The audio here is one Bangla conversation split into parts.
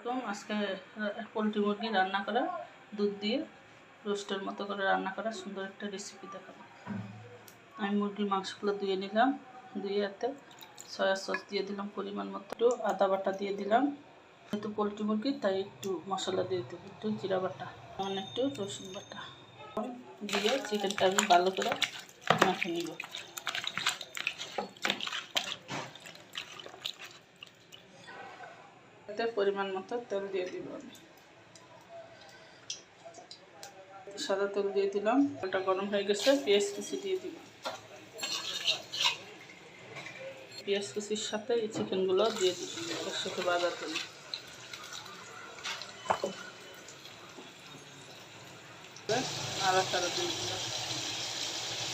আজকে পোলট্রি মুরগি রান্না করা, দুধ দিয়ে রোস্টের মতো করে রান্না করা সুন্দর একটা রেসিপি দেখাবো। আমি মুরগির মাংসগুলো ধুয়ে নিলাম, ধুয়ে এতে সয়া সস দিয়ে দিলাম পরিমাণ মতো, একটু আদা বাটা দিয়ে দিলাম, যেহেতু পোলট্রি মুরগি তাই একটু মশলা দিয়ে দেবো, একটু জিরা বাটা, একটু রসুন বাটা দিয়ে চিকেনটা আমি ভালো করে মাখিয়ে নিব। পরিমাণ মতো তেল দিয়ে দিব, আমি সাদা তেল দিয়ে দিলাম, তেলটা গরম হয়ে গেছে, পেঁয়াজ কুচি দিয়ে দিব। পেঁয়াজ কুচির সাথে এই চিকেনগুলো দিয়ে দিব, এর সাথে বাজার তেল নাড়াচাড়া দিয়ে দিলাম।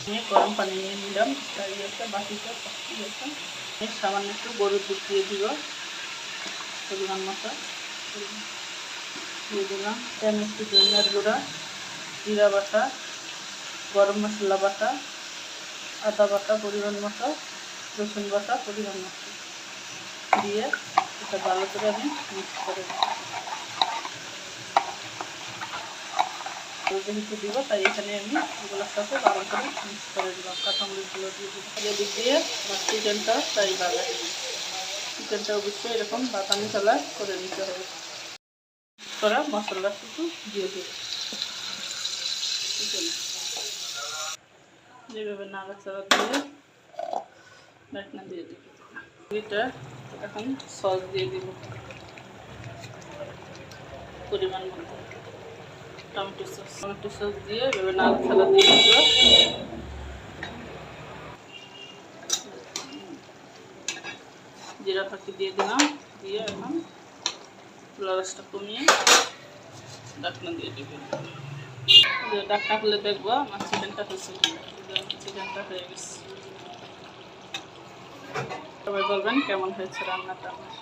আমি গরম পানি নিয়ে নিলাম, তাই একটা বাটিতে সামান্য একটু গরুর দুধ দিয়ে দিব, পরিমাণ মতো দিয়ে দিলাম। আমি একটু ধনিয়ার গুঁড়া, জিরা বাটা, গরম মশলা বাটা, আদা বাটা পরিমাণ মতো, রসুন বাটা পরিমাণ মতো দিয়ে এটা ভালো করে আমি মিক্স করে দেব। যেহেতু দিব তাই এখানে আমি এগুলোর সাথে ভালো করে মিক্স করে দিলাম। কাঁচামরিচগুলো দিয়ে দিব, এদিক দিয়ে আমার চিকেনটা তাই বাগাই দিই। চিকেনটা অবশ্যই এরকম বাদামি কালার করে নিতে হবে। করা মশলা কিছু দিয়ে দেব, যেভাবে নাড়াচাড়া দিয়ে ঢাকনা দিয়ে দিব। এটা এখন সস দিয়ে দিব পরিমাণ মতো, টমেটো সস দিয়ে এভাবে নাড়াচাড়া দিয়ে দিব। জিরা ফাঁকি দিয়ে দিলাম, দিয়ে এখন রসটা কমিয়ে ঢাকনা দিয়ে দেবেন। ঢাকনা খুলে দেখবো আমার চিকেনটা হয়েছে, চিকেনটা হয়ে গেছে। সবাই বলবেন কেমন হয়েছে রান্নাটা আমার।